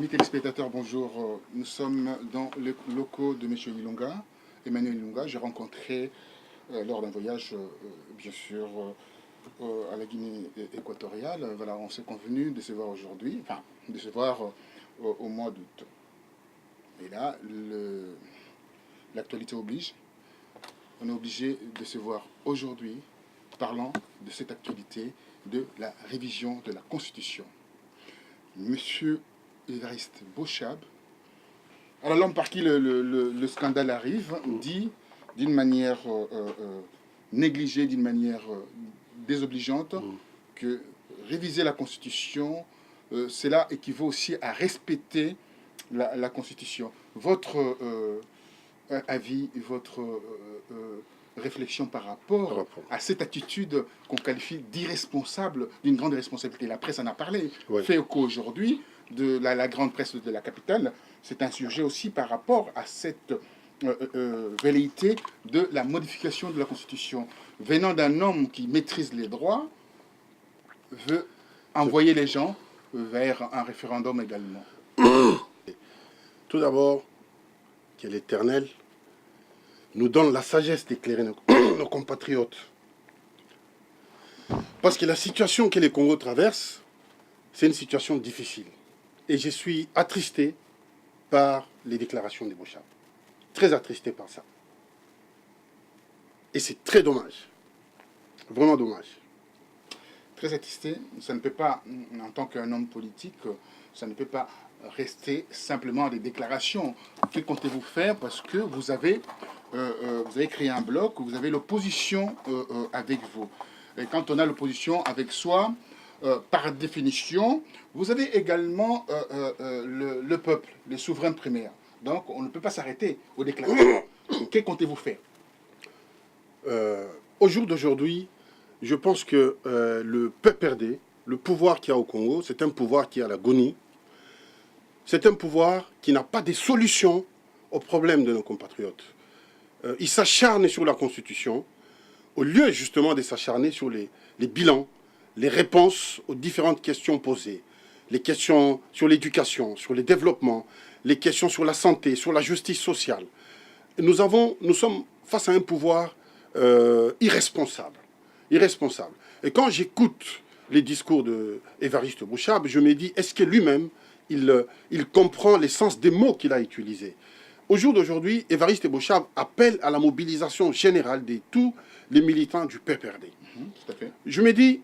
Amis téléspectateurs, bonjour. Nous sommes dans les locaux de M. Ilunga, Emmanuel Ilunga. J'ai rencontré lors d'un voyage, bien sûr, à la Guinée équatoriale. Voilà, on s'est convenu de se voir aujourd'hui, enfin, de se voir au mois d'août. Et là, l'actualité oblige. On est obligé de se voir aujourd'hui, parlant de cette actualité de la révision de la Constitution. Monsieur Évariste Bochab, alors l'homme par qui le scandale arrive, dit d'une manière négligée, d'une manière désobligeante, que réviser la Constitution, cela équivaut aussi à respecter la Constitution. Votre avis, votre réflexion par rapport à cette attitude qu'on qualifie d'irresponsable, d'une grande irresponsabilité. La presse en a parlé. Oui. Fait écho aujourd'hui de la grande presse de la capitale. C'est un sujet aussi par rapport à cette velléité de la modification de la Constitution. Venant d'un homme qui maîtrise les droits, veut envoyer les gens vers un référendum également. Tout d'abord, que l'Éternel nous donne la sagesse d'éclairer nos compatriotes. Parce que la situation que le Congo traverse, c'est une situation difficile. Et je suis attristé par les déclarations de Bochab. Très attristé par ça. Et c'est très dommage. Vraiment dommage. Très attristé. Ça ne peut pas, en tant qu'un homme politique, ça ne peut pas rester simplement à des déclarations. Que comptez-vous faire? Parce que vous avez créé un bloc, vous avez l'opposition avec vous. Et quand on a l'opposition avec soi, par définition, vous avez également le peuple, les souverains primaires. Donc on ne peut pas s'arrêter aux déclarations. Que comptez-vous faire? Au jour d'aujourd'hui, je pense que le PPRD, le pouvoir qu'il y a au Congo, c'est un pouvoir qui est à l'agonie. C'est un pouvoir qui n'a pas de solution aux problèmes de nos compatriotes. Il s'acharne sur la Constitution, au lieu justement de s'acharner sur les bilans, les réponses aux différentes questions posées, les questions sur l'éducation, sur le développement, les questions sur la santé, sur la justice sociale. Nous sommes face à un pouvoir irresponsable. Et quand j'écoute les discours d'Évariste Bochab, je me dis, est-ce que lui-même, il comprend l'essence des mots qu'il a utilisés? Au jour d'aujourd'hui, Évariste Bochab appelle à la mobilisation générale de tous les militants du PPRD. Tout à fait. Je me dis,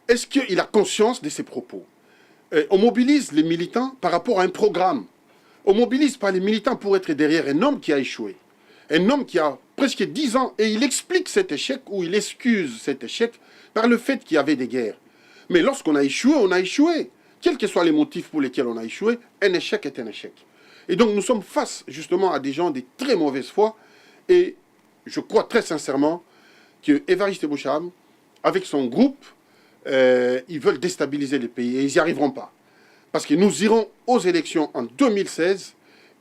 est-ce qu'il a conscience de ses propos? On mobilise les militants par rapport à un programme. On ne mobilise pas les militants pour être derrière un homme qui a échoué. Un homme qui a presque 10 ans, et il explique cet échec, ou il excuse cet échec, par le fait qu'il y avait des guerres. Mais lorsqu'on a échoué, on a échoué. Quels que soient les motifs pour lesquels on a échoué, un échec est un échec. Et donc nous sommes face justement à des gens de très mauvaise foi, et je crois très sincèrement que Évariste Bochab, avec son groupe, ils veulent déstabiliser le pays, et ils n'y arriveront pas. Parce que nous irons aux élections en 2016,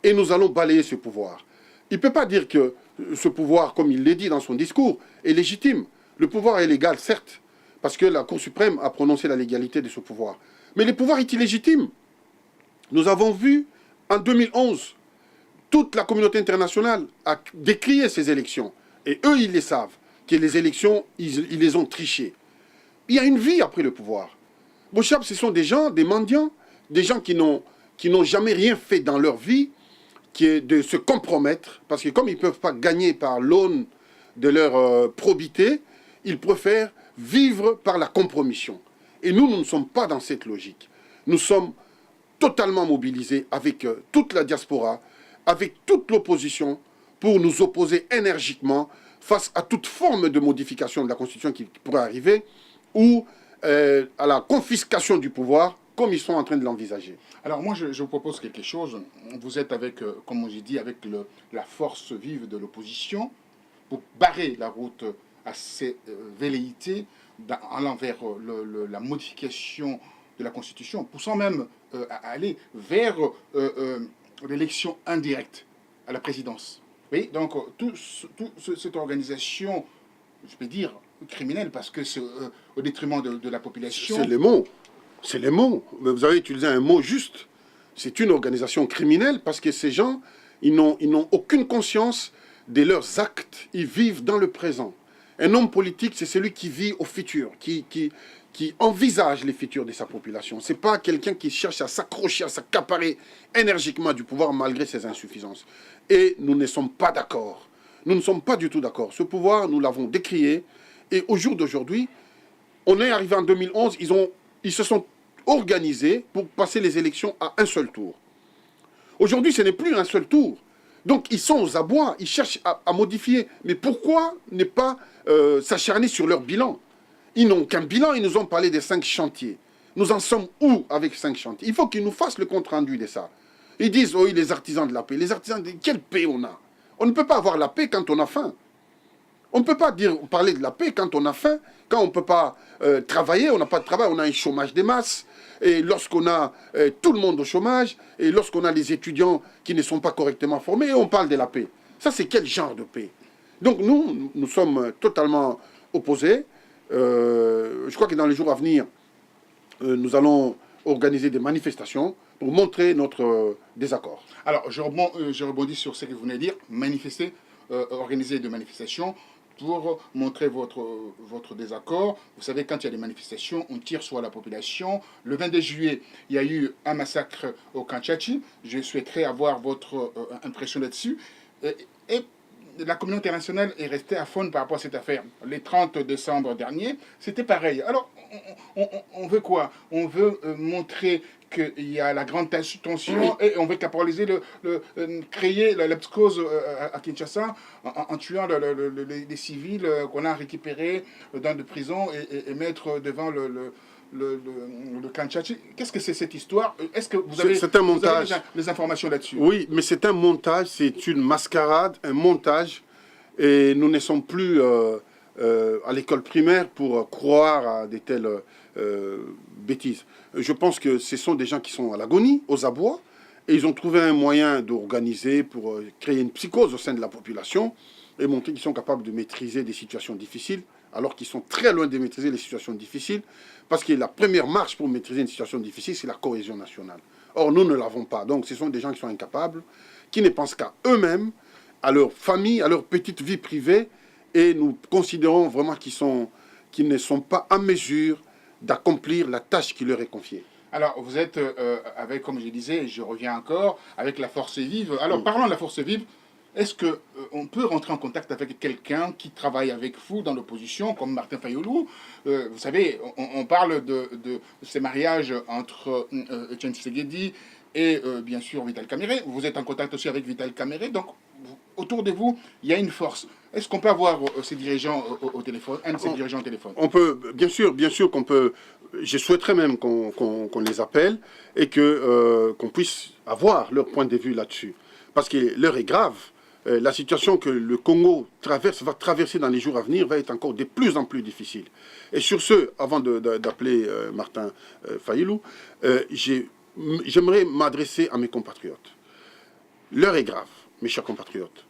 et nous allons balayer ce pouvoir. Il ne peut pas dire que ce pouvoir, comme il l'a dit dans son discours, est légitime. Le pouvoir est légal, certes, parce que la Cour suprême a prononcé la légalité de ce pouvoir. Mais le pouvoir est illégitime. Nous avons vu, en 2011, toute la communauté internationale a décrié ces élections. Et eux, ils le savent, que les élections, ils les ont trichées. Il y a une vie après le pouvoir. Bochab, ce sont des gens, des mendiants, des gens qui n'ont jamais rien fait dans leur vie, qui est de se compromettre, parce que comme ils ne peuvent pas gagner par l'aune de leur probité, ils préfèrent vivre par la compromission. Et nous ne sommes pas dans cette logique. Nous sommes totalement mobilisés avec toute la diaspora, avec toute l'opposition, pour nous opposer énergiquement face à toute forme de modification de la Constitution qui pourrait arriver, ou à la confiscation du pouvoir, comme ils sont en train de l'envisager. Alors moi, je vous propose quelque chose. Vous êtes avec, comme j'ai dit, avec la force vive de l'opposition pour barrer la route à ces velléités allant vers la modification de la Constitution, poussant même à aller vers l'élection indirecte à la présidence. Oui, donc cette organisation, je peux dire, criminelle, parce que c'est au détriment de la population. C'est les mots. C'est les mots. Mais vous avez utilisé un mot juste. c'est une organisation criminelle parce que ces gens, ils n'ont aucune conscience de leurs actes. Ils vivent dans le présent. Un homme politique, c'est celui qui vit au futur, qui envisage les futurs de sa population. Ce n'est pas quelqu'un qui cherche à s'accrocher, à s'accaparer énergiquement du pouvoir malgré ses insuffisances. Et nous ne sommes pas d'accord. Nous ne sommes pas du tout d'accord. Ce pouvoir, nous l'avons décrié. Et au jour d'aujourd'hui, on est arrivé en 2011, ils se sont organisés pour passer les élections à un seul tour. Aujourd'hui, ce n'est plus un seul tour. Donc, ils sont aux abois, ils cherchent à modifier. Mais pourquoi ne pas s'acharner sur leur bilan? Ils n'ont qu'un bilan, ils nous ont parlé des 5 chantiers. Nous en sommes où avec 5 chantiers? Il faut qu'ils nous fassent le compte-rendu de ça. Ils disent, oui, les artisans de la paix. Les artisans de quelle paix on a? On ne peut pas avoir la paix quand on a faim. On ne peut pas parler de la paix quand on a faim, quand on ne peut pas travailler, on n'a pas de travail, on a un chômage des masses. Et lorsqu'on a tout le monde au chômage, et lorsqu'on a les étudiants qui ne sont pas correctement formés, on parle de la paix. Ça, c'est quel genre de paix? Donc nous sommes totalement opposés. Je crois que dans les jours à venir, nous allons organiser des manifestations pour montrer notre désaccord. Alors, je rebondis sur ce que vous venez de dire, manifester, organiser des manifestations pour montrer votre désaccord. Vous savez, quand il y a des manifestations, on tire sur la population. Le 22 juillet, il y a eu un massacre au Kanchachi. Je souhaiterais avoir votre impression là-dessus. Et la communauté internationale est restée à fond par rapport à cette affaire. Le 30 décembre dernier, c'était pareil. Alors, on veut quoi? On veut montrer qu'il y a la grande tension et on veut capitaliser, créer la psychose à Kinshasa en tuant les civils qu'on a récupérés dans des prisons et mettre devant le Kanchachi. Qu'est-ce que c'est cette histoire? Est-ce que vous avez, c'est un montage. Vous avez des informations là-dessus? Oui, mais c'est un montage, c'est une mascarade, un montage. Et nous ne sommes plus à l'école primaire pour croire à de telles bêtises. Je pense que ce sont des gens qui sont à l'agonie, aux abois, et ils ont trouvé un moyen d'organiser pour créer une psychose au sein de la population et montrer qu'ils sont capables de maîtriser des situations difficiles, alors qu'ils sont très loin de maîtriser les situations difficiles, parce que la première marche pour maîtriser une situation difficile, c'est la cohésion nationale. Or, nous ne l'avons pas. Donc, ce sont des gens qui sont incapables, qui ne pensent qu'à eux-mêmes, à leur famille, à leur petite vie privée, et nous considérons vraiment qu'ils ne sont pas en mesure d'accomplir la tâche qui leur est confiée. Alors, vous êtes avec, comme je disais, je reviens encore, avec la force vive. Alors, parlons de la force vive. Est-ce qu'on peut rentrer en contact avec quelqu'un qui travaille avec vous dans l'opposition, comme Martin Fayulu? Vous savez, on parle de ces mariages entre Etienne Tshisekedi et bien sûr Vital Kamerhe. Vous êtes en contact aussi avec Vital Kamerhe, donc autour de vous, il y a une force. Est-ce qu'on peut avoir ces dirigeants au téléphone, un de ces dirigeants au téléphone? On peut, bien sûr qu'on peut. Je souhaiterais même qu'on les appelle et qu'on puisse avoir leur point de vue là-dessus. Parce que l'heure est grave. La situation que le Congo va traverser dans les jours à venir va être encore de plus en plus difficile. Et sur ce, avant d'appeler Martin Fayulu, j'aimerais m'adresser à mes compatriotes. L'heure est grave, mes chers compatriotes.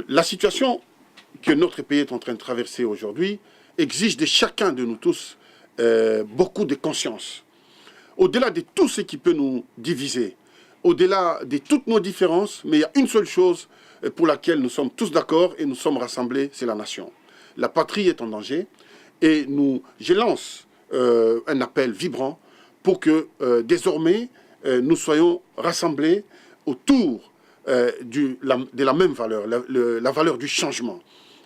La situation que notre pays est en train de traverser aujourd'hui exige de chacun de nous tous beaucoup de conscience. Au-delà de tout ce qui peut nous diviser, au-delà de toutes nos différences, mais il y a une seule chose pour laquelle nous sommes tous d'accord et nous sommes rassemblés, c'est la nation. La patrie est en danger et je lance un appel vibrant pour que désormais nous soyons rassemblés autour de la même valeur, la valeur du changement.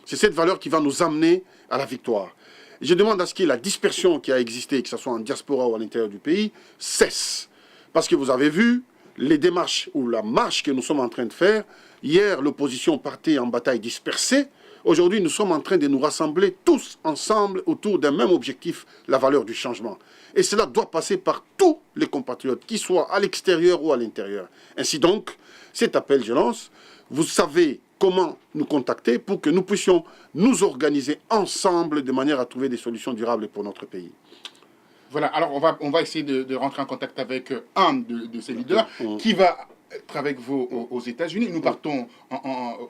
C'est cette valeur qui va nous amener à la victoire. Je demande à ce que la dispersion qui a existé, que ce soit en diaspora ou à l'intérieur du pays, cesse. Parce que vous avez vu les démarches ou la marche que nous sommes en train de faire. Hier, l'opposition partait en bataille dispersée. Aujourd'hui, nous sommes en train de nous rassembler tous ensemble autour d'un même objectif, la valeur du changement. Et cela doit passer par tous les compatriotes, qu'ils soient à l'extérieur ou à l'intérieur. Ainsi donc, cet appel, je lance. Vous savez comment nous contacter pour que nous puissions nous organiser ensemble de manière à trouver des solutions durables pour notre pays. Voilà, alors on va essayer de rentrer en contact avec un de ces leaders qui va être avec vous aux États-Unis. Nous partons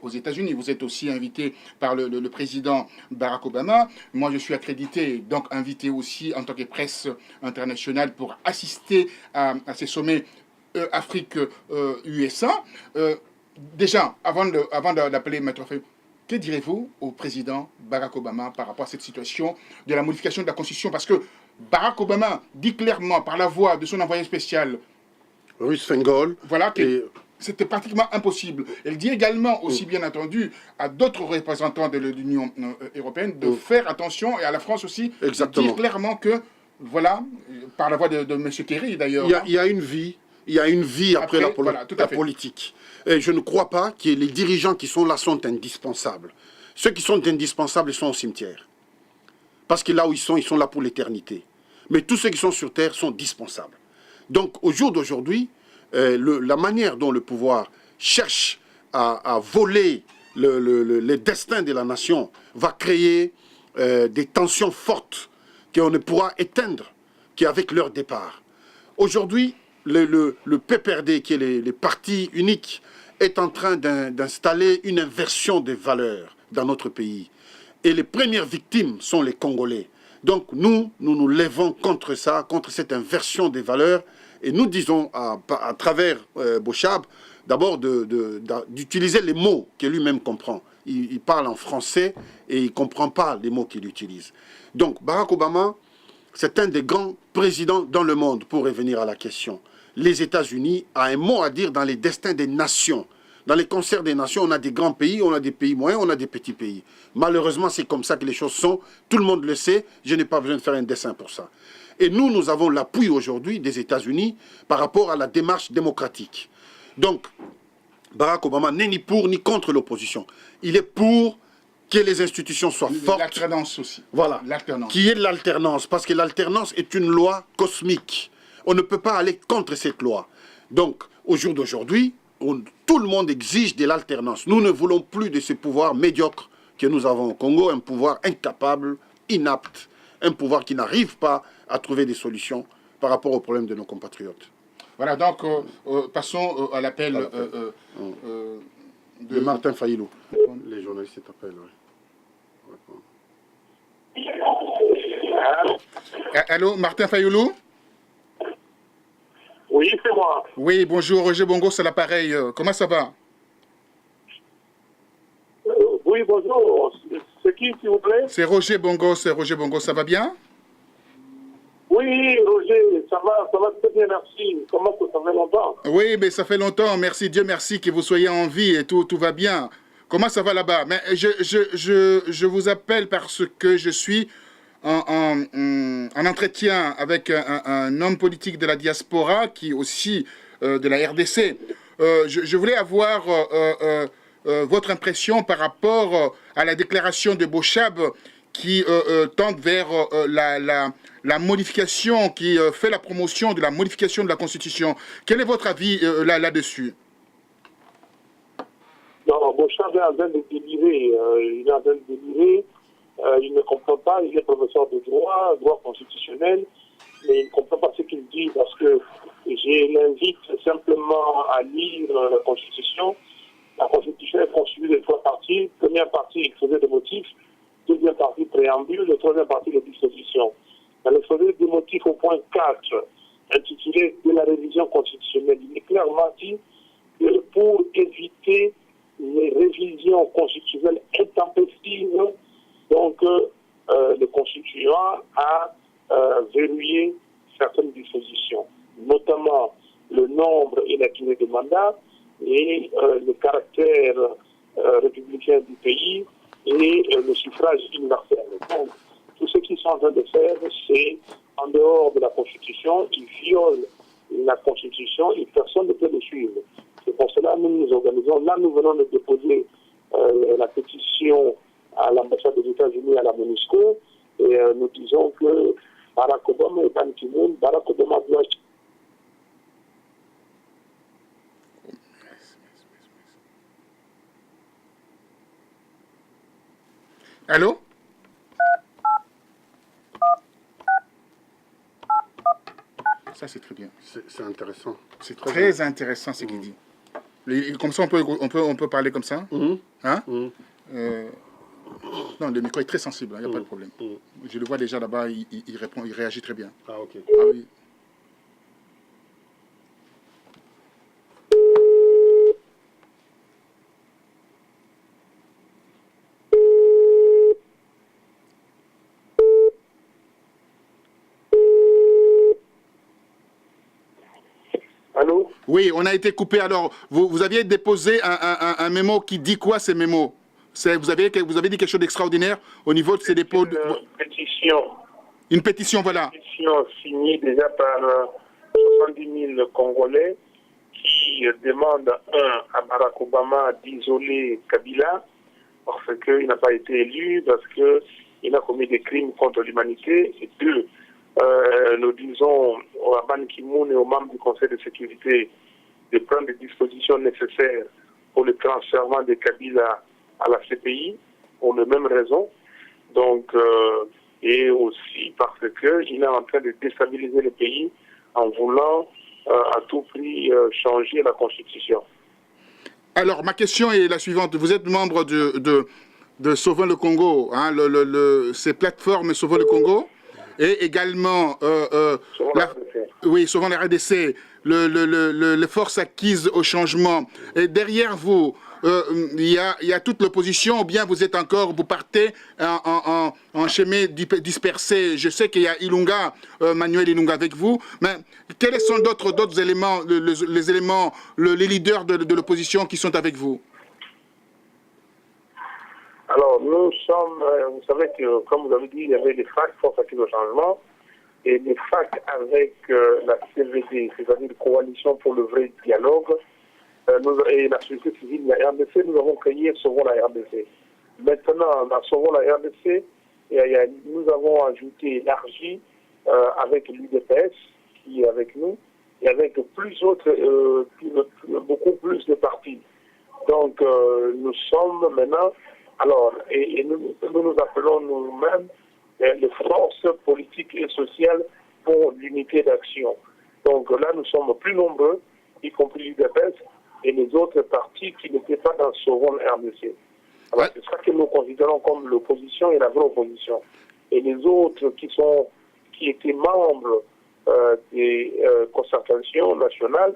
aux États-Unis. Vous êtes aussi invité par le président Barack Obama. Moi, je suis accrédité, donc invité aussi en tant que presse internationale pour assister à ces sommets Afrique-USA. Déjà, avant d'appeler Maître Fayoulou, que direz-vous au président Barack Obama par rapport à cette situation de la modification de la Constitution? Parce que Barack Obama dit clairement, par la voix de son envoyé spécial, Russ Feingold, voilà, que c'était pratiquement impossible. Elle dit également, aussi bien entendu, à d'autres représentants de l'Union européenne de faire attention, et à la France aussi, de dire clairement que, voilà, par la voix de M. Kerry d'ailleurs. Il y a une vie. Il y a une vie après la politique. Et je ne crois pas que les dirigeants qui sont là sont indispensables. Ceux qui sont indispensables, ils sont au cimetière. Parce que là où ils sont là pour l'éternité. Mais tous ceux qui sont sur terre sont dispensables. Donc au jour d'aujourd'hui, la manière dont le pouvoir cherche à voler le destin de la nation va créer des tensions fortes qu'on ne pourra éteindre qu'avec leur départ. Aujourd'hui, le PPRD, qui est les partis uniques, est en train d'installer une inversion des valeurs dans notre pays. Et les premières victimes sont les Congolais. Donc nous nous lèvons contre ça, contre cette inversion des valeurs. Et nous disons à travers Bochab, d'abord d'utiliser les mots que lui-même comprend. Il parle en français et il ne comprend pas les mots qu'il utilise. Donc Barack Obama, c'est un des grands présidents dans le monde, pour revenir à la question. Les États-Unis ont un mot à dire dans les destins des nations. Dans les concerts des nations, on a des grands pays, on a des pays moyens, on a des petits pays. Malheureusement, c'est comme ça que les choses sont. Tout le monde le sait, je n'ai pas besoin de faire un dessin pour ça. Et nous avons l'appui aujourd'hui des États-Unis par rapport à la démarche démocratique. Donc, Barack Obama n'est ni pour ni contre l'opposition. Il est pour que les institutions soient fortes. L'alternance aussi. Voilà. Qu'il y ait de l'alternance, parce que l'alternance est une loi cosmique. On ne peut pas aller contre cette loi. Donc, au jour d'aujourd'hui, tout le monde exige de l'alternance. Nous ne voulons plus de ce pouvoir médiocre que nous avons au Congo, un pouvoir incapable, inapte, un pouvoir qui n'arrive pas à trouver des solutions par rapport aux problèmes de nos compatriotes. Voilà, donc passons à l'appel de Martin Fayoulou. Les journalistes t'appellent, oui. Allô, Martin Fayoulou? Oui, c'est moi. Oui, bonjour, Roger Bongo, c'est l'appareil. Comment ça va? Oui, bonjour. C'est qui, s'il vous plaît? C'est Roger Bongo, ça va bien? Oui, Roger, ça va très bien, merci. Comment ça fait longtemps? Oui, mais ça fait longtemps, merci, Dieu merci que vous soyez en vie et tout va bien. Comment ça va là-bas? Mais je vous appelle parce que je suis en entretien avec un homme politique de la diaspora qui est aussi de la RDC. Je voulais avoir votre impression par rapport à la déclaration de Bochab qui tente vers la modification, qui fait la promotion de la modification de la Constitution. Quel est votre avis là-dessus? Non, Bochab est en train de délirer. Il est en train de délirer. Il ne comprend pas, il est professeur de droit constitutionnel, mais il ne comprend pas ce qu'il dit parce que je l'invite simplement à lire la Constitution. La Constitution est constituée de 3 parties. Première partie, exposé des motifs. Deuxième partie, préambule. La troisième partie, les dispositions. Dans l'exposé des motifs au point 4, intitulé « De la révision constitutionnelle », il est clairement dit que pour éviter les révisions constitutionnelles intempestives, donc le constituant a verrouillé certaines dispositions, notamment le nombre et la durée de mandat et le caractère républicain du pays et le suffrage universel. Donc, tout ce qu'ils sont en train de faire, c'est en dehors de la Constitution, ils violent la Constitution et personne ne peut le suivre. C'est pour cela que nous nous organisons. Là, nous venons de déposer la pétition à l'ambassade des États-Unis à la MONUSCO et nous disons que Barack Obama est anti-monde, Barack Obama doit... Allô? Ça, c'est très bien. C'est intéressant. C'est très intéressant ce qu'il dit. Comme ça, on peut parler comme ça? Hein? Non, le micro est très sensible, il n'y a pas de problème. Je le vois déjà là-bas, il répond, il réagit très bien. Ah, ok. Ah oui. Allô? Oui, on a été coupé. Alors, vous aviez déposé un mémo qui dit quoi, ces mémos? Vous avez dit quelque chose d'extraordinaire au niveau de ces dépôts. Une pétition. Une pétition, voilà. Une pétition signée déjà par 70 000 Congolais qui demandent, à Barack Obama d'isoler Kabila parce qu'il n'a pas été élu, parce qu'il a commis des crimes contre l'humanité, et deux, nous disons à Ban Ki-moon et aux membres du Conseil de sécurité de prendre les dispositions nécessaires pour le transfert de Kabila à la CPI, pour les mêmes raisons. Donc, et aussi parce qu'il est en train de déstabiliser le pays en voulant à tout prix changer la Constitution. Alors, ma question est la suivante. Vous êtes membre de Sauvons le Congo, hein, ces plateformes Sauvons le Congo, et également Sauvons la RDC, les forces acquises au changement. Et derrière vous, il y a toute l'opposition, ou bien vous partez en chemin dispersé. Je sais qu'il y a Ilunga, Manuel Ilunga avec vous, mais quels sont d'autres éléments, les éléments, les leaders de l'opposition qui sont avec vous? Alors, nous sommes, vous savez que, comme vous avez dit, il y avait des FAC, Forces acquises au changement, et des FAC avec la CVD, c'est-à-dire Coalition pour le vrai dialogue, et la société civile de la RDC, nous avons créé Sauvons la RDC. Maintenant, dans Sauvons la RDC, nous avons ajouté, élargi avec l'UDPS qui est avec nous, et avec beaucoup plus de partis. Donc, nous sommes maintenant, alors, et nous nous appelons nous-mêmes les forces politiques et sociales pour l'unité d'action. Donc là, nous sommes plus nombreux, y compris l'UDPS, et les autres partis qui n'étaient pas dans Sauvons la RDC. Alors, c'est ça que nous considérons comme l'opposition et la vraie opposition. Et les autres qui étaient membres des concertations nationales,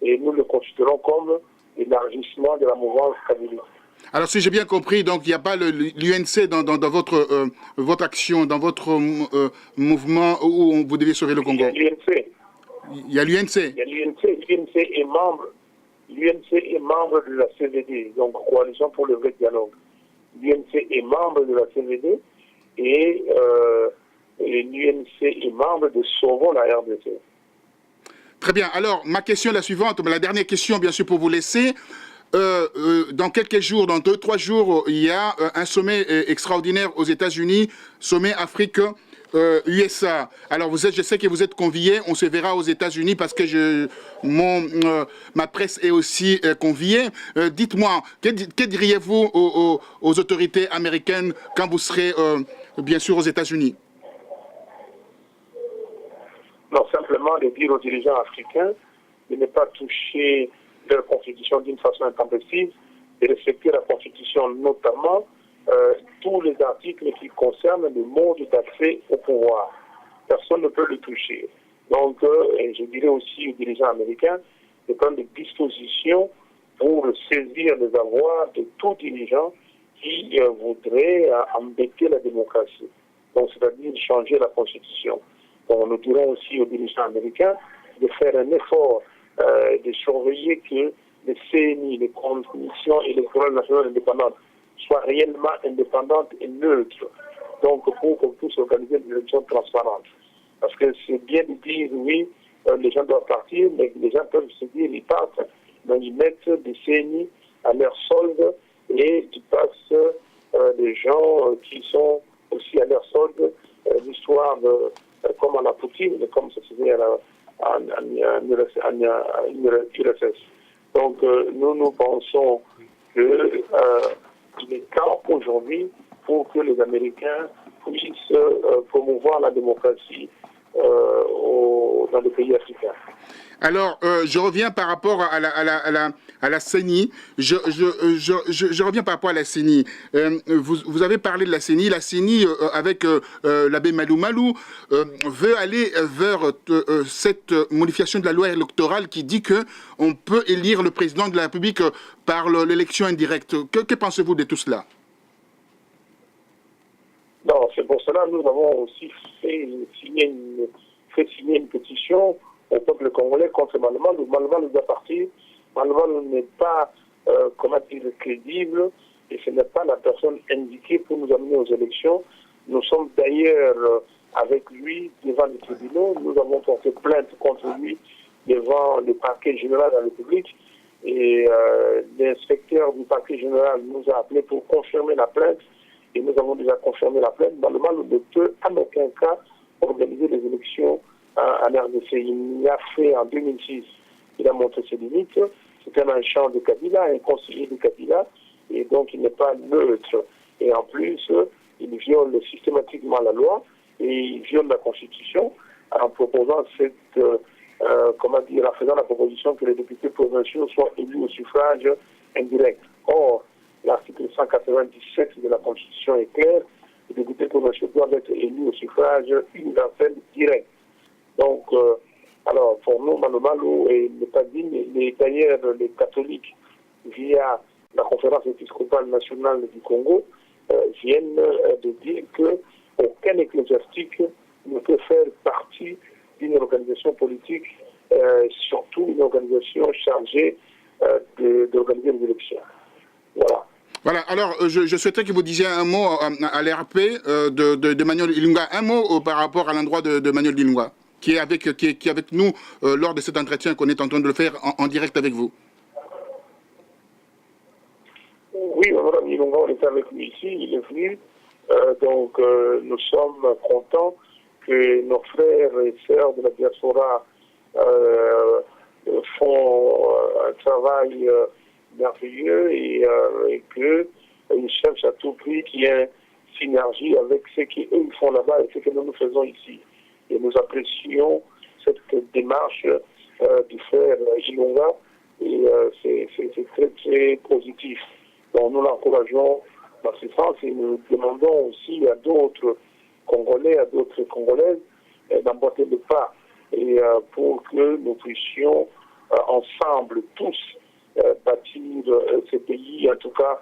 et nous le considérons comme l'élargissement de la mouvance stabilité. Alors, si j'ai bien compris, donc il n'y a pas l'UNC dans votre action, dans votre mouvement où vous devez sauver le Congo. Il y a l'UNC. Il y a l'UNC. L'UNC est membre de la CVD, donc Coalition pour le vrai dialogue. L'UNC est membre de la CVD et l'UNC est membre de Sauvons la RDC. Très bien. Alors, ma question est la suivante, la dernière question, bien sûr, pour vous laisser. Dans quelques jours, dans 2-3 jours, il y a un sommet extraordinaire aux États-Unis, sommet Afrique USA. Alors je sais que vous êtes conviés, on se verra aux États-Unis parce que ma presse est aussi conviée. Dites-moi, que diriez-vous aux autorités américaines quand vous serez bien sûr aux États-Unis? Non, simplement de dire aux dirigeants africains de ne pas toucher leur constitution d'une façon intempestive, de respecter la constitution, notamment tous les articles qui concernent le mode d'accès au pouvoir. Personne ne peut le toucher. Donc, je dirais aussi aux dirigeants américains de prendre des dispositions pour saisir les avoirs de tout dirigeant qui voudrait embêter la démocratie. Donc, c'est-à-dire changer la constitution. Donc, nous dirons aussi aux dirigeants américains de faire un effort de surveiller que les CNI, les commissions électorales nationales indépendantes, soient réellement indépendantes et neutres. Donc, pour qu'on puisse organiser des élections transparentes. Parce que c'est bien de dire, oui, les gens doivent partir, mais les gens peuvent se dire, ils partent, mais ils mettent des CNI à leur solde et ils passent des gens qui sont aussi à leur solde, l'histoire comme à la Poutine, comme ça se fait en URSS. Donc, nous pensons qu'il est temps aujourd'hui pour que les Américains puissent promouvoir la démocratie dans les pays africains. Alors, je reviens par rapport à la CENI. Je reviens par rapport à la CENI. Vous avez parlé de la CENI. La CENI, avec l'abbé Malou Malou, veut aller vers cette modification de la loi électorale qui dit qu'on peut élire le président de la République par l'élection indirecte. Que pensez-vous de tout cela? Non, c'est pour cela que nous avons aussi fait signer une pétition au peuple congolais contre Malumalu. Malumalu doit partir. Malumalu n'est pas, comment dire, crédible, et ce n'est pas la personne indiquée pour nous amener aux élections. Nous sommes d'ailleurs avec lui devant les tribunaux. Nous avons porté plainte contre lui devant le parquet général de la République. Et l'inspecteur du parquet général nous a appelé pour confirmer la plainte. Et nous avons déjà confirmé la plainte. Malumalu ne peut en aucun cas organiser les élections en RDC. Il l'a fait en 2006. Il a montré ses limites. C'est un agent de Kabila, un conseiller de Kabila, et donc il n'est pas neutre. Et en plus, il viole systématiquement la loi et il viole la Constitution en proposant en faisant la proposition que les députés provinciaux soient élus au suffrage indirect. Or, l'article 197 de la Constitution est clair, les députés provinciaux doivent être élus au suffrage universel direct. Donc, alors, pour nous, Malumalu n'est pas digne. D'ailleurs, les catholiques, via la conférence épiscopale nationale du Congo, viennent de dire qu'aucun ecclésiastique ne peut faire partie d'une organisation politique, surtout une organisation chargée d'organiser les élections. Voilà. Voilà, alors je souhaiterais que vous disiez un mot à l'RP de Manuel Ilunga, un mot par rapport à l'endroit de Manuel Ilunga, qui est avec nous lors de cet entretien qu'on est en train de le faire en direct avec vous. Oui, Mme Ilunga, on est avec lui ici, il est venu. Donc nous sommes contents que nos frères et sœurs de la diaspora font un travail merveilleux et qu'ils cherchent à tout prix qu'il y ait une synergie avec ce qu'eux font là-bas et ce que nous faisons ici. Et nous apprécions cette démarche du frère Ilunga et c'est très très positif. Donc nous l'encourageons dans ce sens et nous demandons aussi à d'autres Congolais, à d'autres Congolaises d'emboîter le pas et pour que nous puissions ensemble tous bâtir ce pays, en tout cas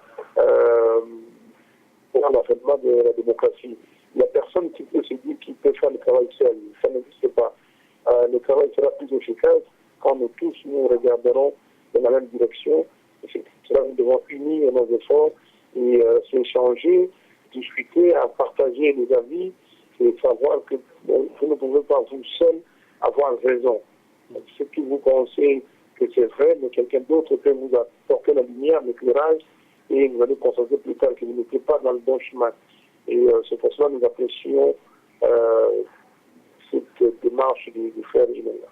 pour l'avènement de la démocratie. Il n'y a personne qui peut se dire qu'il peut faire le travail seul. Ça n'existe pas. Le travail sera plus efficace quand nous tous nous regarderons dans la même direction. C'est cela nous devons unir nos efforts et s'échanger, discuter, partager les avis et savoir que vous ne pouvez pas vous seul avoir raison. Ce qui vous pensez que c'est vrai, mais quelqu'un d'autre peut vous apporter la lumière, l'éclairage, et vous allez constater plus tard que vous n'étiez pas dans le bon chemin. Et c'est pour cela que nous apprécions cette démarche du frère Ilunga.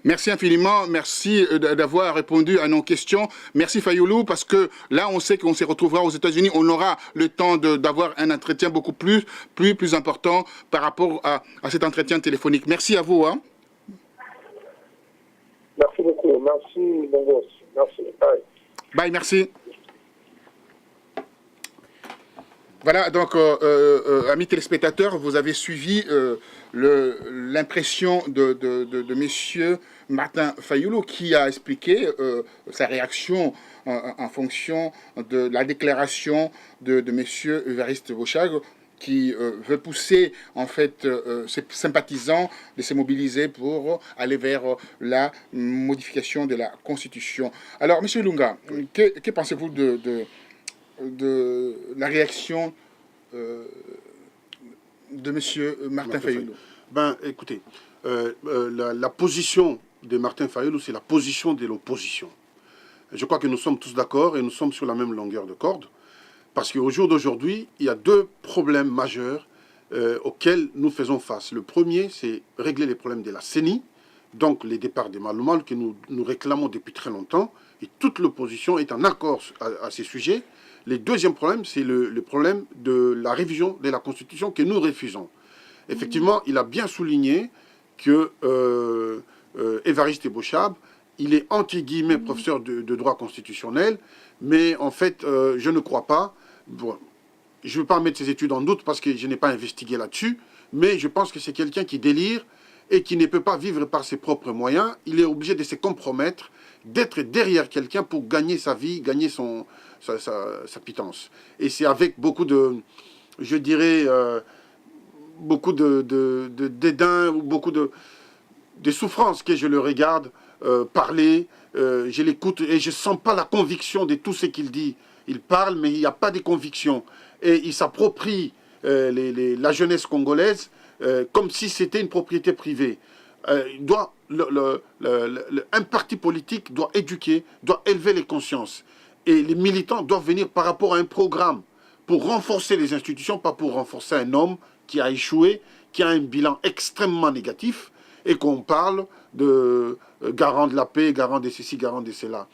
Merci infiniment, merci d'avoir répondu à nos questions. Merci Fayoulou, parce que là on sait qu'on se retrouvera aux États-Unis, on aura le temps d'avoir un entretien beaucoup plus important par rapport à cet entretien téléphonique. Merci à vous. Hein. Merci beaucoup, merci Bongos, merci. Bye. Bye, merci. Voilà, donc, amis téléspectateurs, vous avez suivi l'impression de monsieur Martin Fayoulou qui a expliqué sa réaction en fonction de la déclaration de monsieur Évariste Boshag qui veut pousser en fait ses sympathisants de se mobiliser pour aller vers la modification de la Constitution. Alors, monsieur Ilunga, que pensez-vous de la réaction de M. Martin Fayoulou? Ben, écoutez, la position de Martin Fayoulou, c'est la position de l'opposition. Je crois que nous sommes tous d'accord et nous sommes sur la même longueur de corde. Parce qu'au jour d'aujourd'hui, il y a deux problèmes majeurs auxquels nous faisons face. Le premier, c'est régler les problèmes de la CENI, donc les départs des Malumalu que nous réclamons depuis très longtemps. Et toute l'opposition est en accord à ces sujets. Le deuxième problème, c'est le problème de la révision de la Constitution que nous refusons. Effectivement, il a bien souligné que Évariste Boshab, il est anti-guillemets professeur de droit constitutionnel, mais en fait, je ne crois pas. Bon, je ne veux pas mettre ses études en doute parce que je n'ai pas investigué là-dessus, mais je pense que c'est quelqu'un qui délire et qui ne peut pas vivre par ses propres moyens. Il est obligé de se compromettre, d'être derrière quelqu'un pour gagner sa vie, gagner sa pitance. Et c'est avec beaucoup de, je dirais, beaucoup de dédain, ou beaucoup de... des souffrances que je le regarde parler, je l'écoute et je ne sens pas la conviction de tout ce qu'il dit. Il parle, mais il n'y a pas de conviction. Et il s'approprie la jeunesse congolaise comme si c'était une propriété privée. Un parti politique doit éduquer, doit élever les consciences. Et les militants doivent venir par rapport à un programme pour renforcer les institutions, pas pour renforcer un homme qui a échoué, qui a un bilan extrêmement négatif, et qu'on parle de garant de la paix, garant de ceci, garant de cela.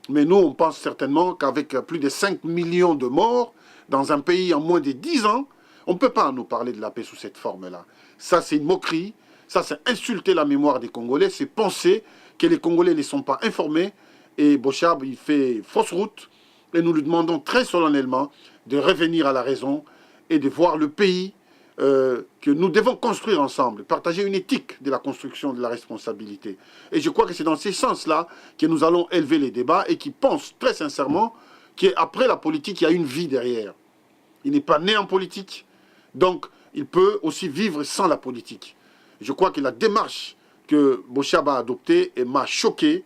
Mais nous, on pense certainement qu'avec plus de 5 millions de morts dans un pays en moins de 10 ans, on ne peut pas nous parler de la paix sous cette forme-là. Ça, c'est une moquerie. Ça, c'est insulter la mémoire des Congolais. C'est penser que les Congolais ne sont pas informés. Et Bochab, il fait fausse route. Et nous lui demandons très solennellement de revenir à la raison et de voir le pays que nous devons construire ensemble, partager une éthique de la construction de la responsabilité. Et je crois que c'est dans ces sens-là que nous allons élever les débats et qui pensent très sincèrement qu'après la politique, il y a une vie derrière. Il n'est pas né en politique, donc il peut aussi vivre sans la politique. Je crois que la démarche que Bochab a adoptée m'a choqué.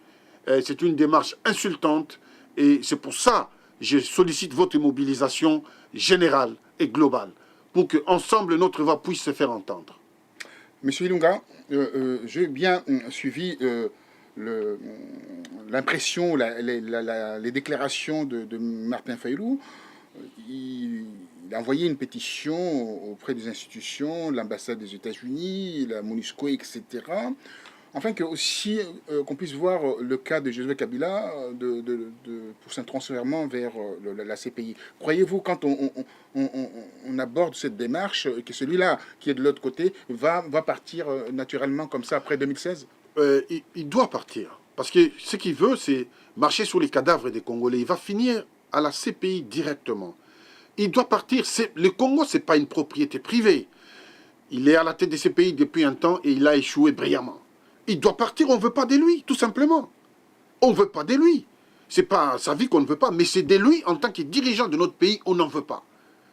C'est une démarche insultante et c'est pour ça que je sollicite votre mobilisation générale et globale pour qu'ensemble notre voix puisse se faire entendre. Monsieur Ilunga, j'ai bien suivi l'impression, les déclarations de Martin Fayulu. Il a envoyé une pétition auprès des institutions, l'ambassade des États-Unis, la MONUSCO, etc. Afin que aussi qu'on puisse voir le cas de Joseph Kabila pour son transfèrement vers la CPI. Croyez-vous, quand on aborde cette démarche, que celui-là qui est de l'autre côté va partir naturellement comme ça après 2016 ? Il doit partir. Parce que ce qu'il veut, c'est marcher sur les cadavres des Congolais. Il va finir à la CPI directement. Il doit partir. Le Congo, ce n'est pas une propriété privée. Il est à la tête de ces pays depuis un temps et il a échoué brillamment. Il doit partir, on ne veut pas de lui, tout simplement. On ne veut pas de lui. Ce n'est pas sa vie qu'on ne veut pas, mais c'est de lui en tant que dirigeant de notre pays, on n'en veut pas.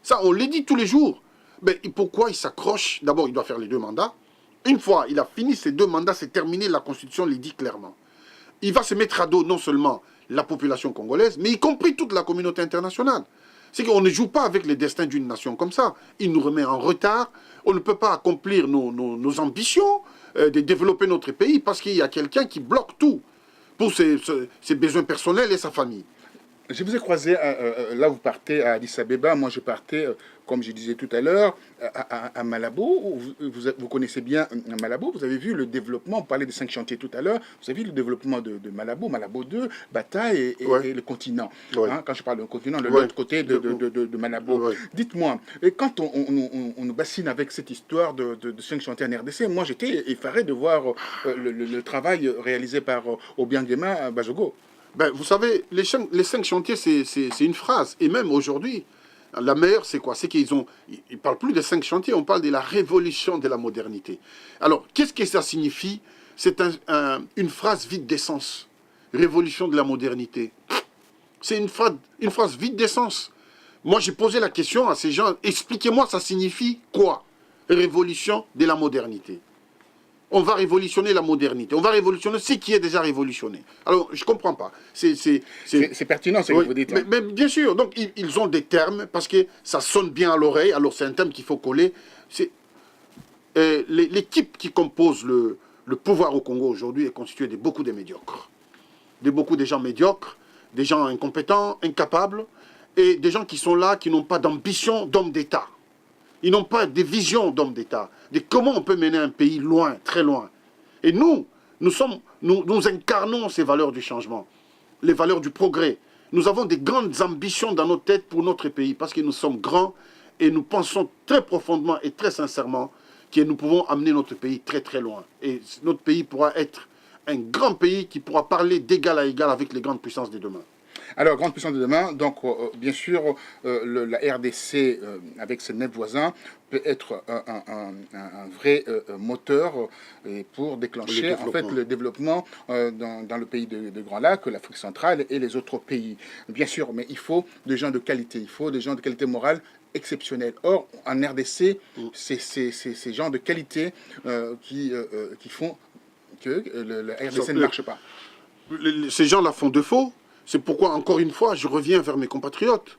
Ça, on le dit tous les jours. Mais pourquoi il s'accroche? D'abord, il doit faire les 2 mandats. Une fois il a fini ces 2 mandats, c'est terminé, la Constitution le dit clairement. Il va se mettre à dos non seulement la population congolaise, mais y compris toute la communauté internationale. C'est qu'on ne joue pas avec les destins d'une nation comme ça. Il nous remet en retard. On ne peut pas accomplir nos ambitions de développer notre pays parce qu'il y a quelqu'un qui bloque tout pour ses besoins personnels et sa famille. Je vous ai croisé, là vous partez à Addis Abeba, moi je partais, comme je disais tout à l'heure, à Malabo. Vous connaissez bien Malabo, vous avez vu le développement, on parlait des 5 chantiers tout à l'heure, vous avez vu le développement de Malabo, Malabo 2, Bata et le continent. Ouais. Hein, quand je parle de continent, de l'autre côté de Malabo. Ouais. Dites-moi, quand on nous bassine avec cette histoire de 5 chantiers en RDC, moi j'étais effaré de voir le travail réalisé par Obiangema Bajogo. Ben, vous savez, les 5 chantiers, c'est une phrase. Et même aujourd'hui, la meilleure, c'est quoi? C'est qu'ils ne parlent plus de 5 chantiers, on parle de la révolution de la modernité. Alors, qu'est-ce que ça signifie? C'est une phrase vide d'essence. Révolution de la modernité. C'est une phrase vide d'essence. Moi, j'ai posé la question à ces gens, expliquez-moi, ça signifie quoi? Révolution de la modernité. On va révolutionner la modernité. On va révolutionner ce qui est déjà révolutionné. Alors, je ne comprends pas. C'est pertinent ce que vous dites. Mais bien sûr, donc ils ont des termes parce que ça sonne bien à l'oreille. Alors, c'est un terme qu'il faut coller. L'équipe qui compose le pouvoir au Congo aujourd'hui est constituée de beaucoup de médiocres. Beaucoup de gens médiocres, des gens incompétents, incapables, et des gens qui sont là, qui n'ont pas d'ambition d'homme d'État. Ils n'ont pas de vision d'homme d'État, de comment on peut mener un pays loin, très loin. Et nous incarnons ces valeurs du changement, les valeurs du progrès. Nous avons des grandes ambitions dans nos têtes pour notre pays, parce que nous sommes grands et nous pensons très profondément et très sincèrement que nous pouvons amener notre pays très très loin. Et notre pays pourra être un grand pays qui pourra parler d'égal à égal avec les grandes puissances de demain. Alors, grande puissance de demain, donc bien sûr, la RDC, avec ses 9 voisins, peut être un vrai moteur pour déclencher en fait, le développement dans le pays de Grand Lac, l'Afrique centrale et les autres pays. Bien sûr, mais il faut des gens de qualité, il faut des gens de qualité morale exceptionnelle. Or, en RDC, c'est ces gens de qualité qui font que le RDC ne marche pas. Ces gens-là font défaut. C'est pourquoi, encore une fois, je reviens vers mes compatriotes.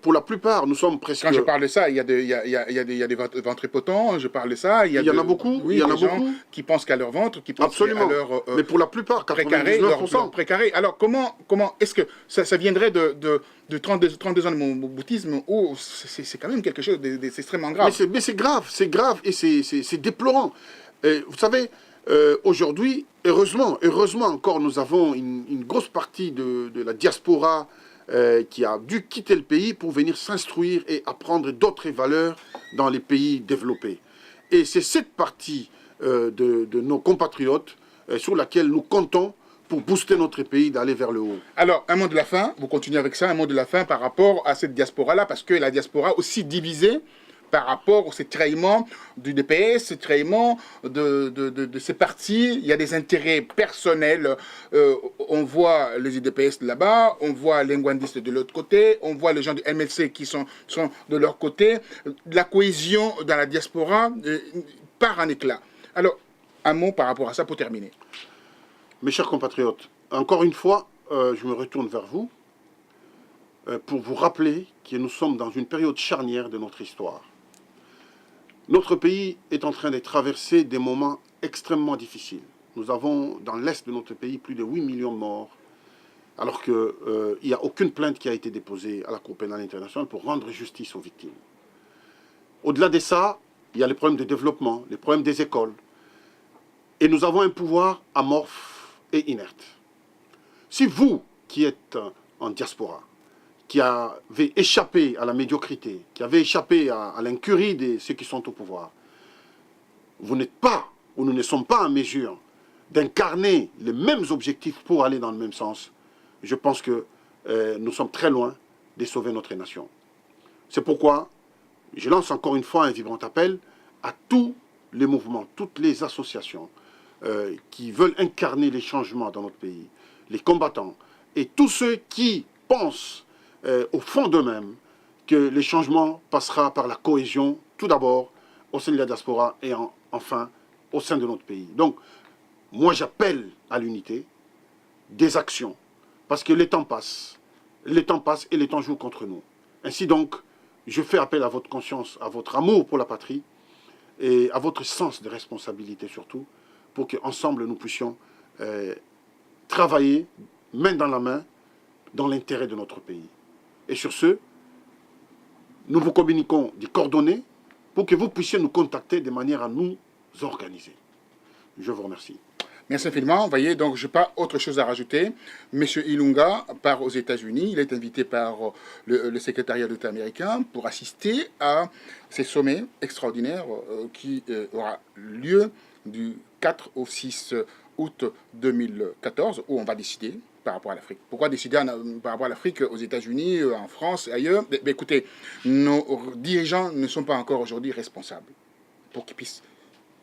Pour la plupart, nous sommes presque... Quand je parle de ça, il y a des ventripotents, je parle de ça. Il y en a beaucoup. Oui, il y en a des gens beaucoup qui pensent qu'à leur ventre, qui pensent Absolument. à leur Mais pour la plupart, 99%. leur précaré. Alors, comment est-ce que ça viendrait de 32 ans de mon bouddhisme où c'est quand même quelque chose d'extrêmement grave. Mais c'est grave et c'est déplorant. Vous savez, aujourd'hui, heureusement encore, nous avons une grosse partie de la diaspora qui a dû quitter le pays pour venir s'instruire et apprendre d'autres valeurs dans les pays développés. Et c'est cette partie de nos compatriotes sur laquelle nous comptons pour booster notre pays d'aller vers le haut. Alors, un mot de la fin, vous continuez avec ça, un mot de la fin par rapport à cette diaspora-là, parce que la diaspora aussi divisée par rapport au tiraillement du DPS, ce tiraillement de ces partis. Il y a des intérêts personnels. On voit les UDPS là-bas, on voit les Ngwandistes de l'autre côté, on voit les gens du MLC qui sont de leur côté. La cohésion dans la diaspora part en éclat. Alors, un mot par rapport à ça pour terminer. Mes chers compatriotes, encore une fois, je me retourne vers vous pour vous rappeler que nous sommes dans une période charnière de notre histoire. Notre pays est en train de traverser des moments extrêmement difficiles. Nous avons dans l'est de notre pays plus de 8 millions de morts, alors qu'il n'y a aucune plainte qui a été déposée à la Cour pénale internationale pour rendre justice aux victimes. Au-delà de ça, il y a les problèmes de développement, les problèmes des écoles. Et nous avons un pouvoir amorphe et inerte. Si vous, qui êtes en diaspora, qui avez échappé à la médiocrité, qui avez échappé à l'incurie de ceux qui sont au pouvoir, vous n'êtes pas, ou nous ne sommes pas en mesure d'incarner les mêmes objectifs pour aller dans le même sens, je pense que nous sommes très loin de sauver notre nation. C'est pourquoi je lance encore une fois un vibrant appel à tous les mouvements, toutes les associations qui veulent incarner les changements dans notre pays, les combattants, et tous ceux qui pensent au fond d'eux-mêmes que les changements passera par la cohésion, tout d'abord, au sein de la diaspora et enfin au sein de notre pays. Donc, moi j'appelle à l'unité, des actions, parce que les temps passent et les temps jouent contre nous. Ainsi donc, je fais appel à votre conscience, à votre amour pour la patrie et à votre sens de responsabilité surtout, pour qu'ensemble nous puissions travailler main dans la main dans l'intérêt de notre pays. Et sur ce, nous vous communiquons des coordonnées pour que vous puissiez nous contacter de manière à nous organiser. Je vous remercie. Merci infiniment. Vous voyez, donc je n'ai pas autre chose à rajouter. Monsieur Ilunga part aux États-Unis. Il est invité par le secrétariat d'État américain pour assister à ces sommets extraordinaires qui aura lieu du 4 au 6 août 2014, où on va décider par rapport à l'Afrique. Pourquoi décider par rapport à l'Afrique aux États-Unis, en France, ailleurs? Mais écoutez, nos dirigeants ne sont pas encore aujourd'hui responsables pour qu'ils puissent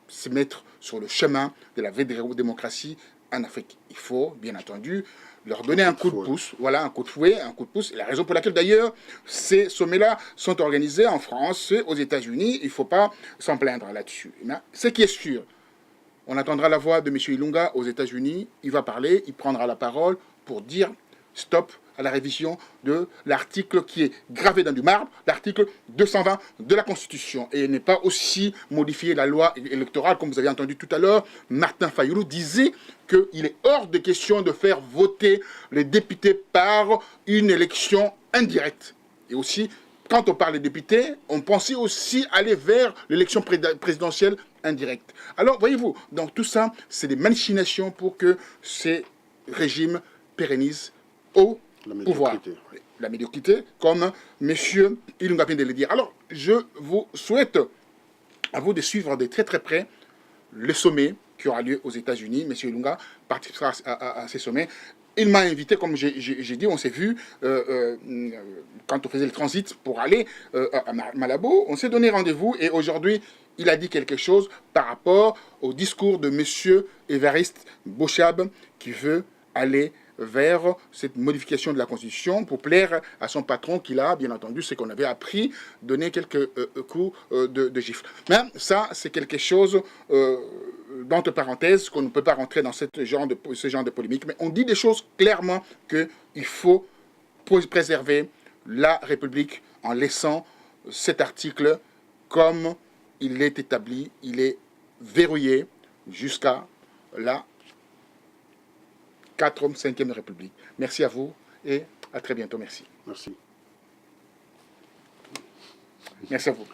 se mettre sur le chemin de la vraie démocratie en Afrique. Il faut, bien entendu, leur donner un coup de pouce, voilà, un coup de fouet, un coup de pouce. La raison pour laquelle, d'ailleurs, ces sommets-là sont organisés en France, aux États-Unis, il ne faut pas s'en plaindre là-dessus. Ce qui est sûr, on attendra la voix de M. Ilunga aux États-Unis, il va parler, il prendra la parole pour dire stop à la révision de l'article qui est gravé dans du marbre, l'article 220 de la Constitution. Et n'est pas aussi modifier la loi électorale, comme vous avez entendu tout à l'heure. Martin Fayulu disait qu'il est hors de question de faire voter les députés par une élection indirecte. Et aussi, quand on parle des députés, on pensait aussi aller vers l'élection présidentielle indirecte. Alors, voyez-vous, donc tout ça, c'est des machinations pour que ces régimes pérennisent au pouvoir. La médiocrité, comme M. Ilunga vient de le dire. Alors, je vous souhaite à vous de suivre de très très près le sommet qui aura lieu aux États-Unis. M. Ilunga participera à ces sommets. Il m'a invité, comme j'ai dit, on s'est vu quand on faisait le transit pour aller à Malabo. On s'est donné rendez-vous et aujourd'hui, il a dit quelque chose par rapport au discours de M. Évariste Bochab qui veut aller vers cette modification de la Constitution pour plaire à son patron qui a, bien entendu, ce qu'on avait appris, donner quelques coups de gifle. Mais ça, c'est quelque chose entre parenthèses, qu'on ne peut pas rentrer dans ce genre de polémique, mais on dit des choses clairement qu'il faut préserver la République en laissant cet article comme il est établi, il est verrouillé jusqu'à la 4e, 5e République. Merci à vous et à très bientôt. Merci. Merci. Merci à vous.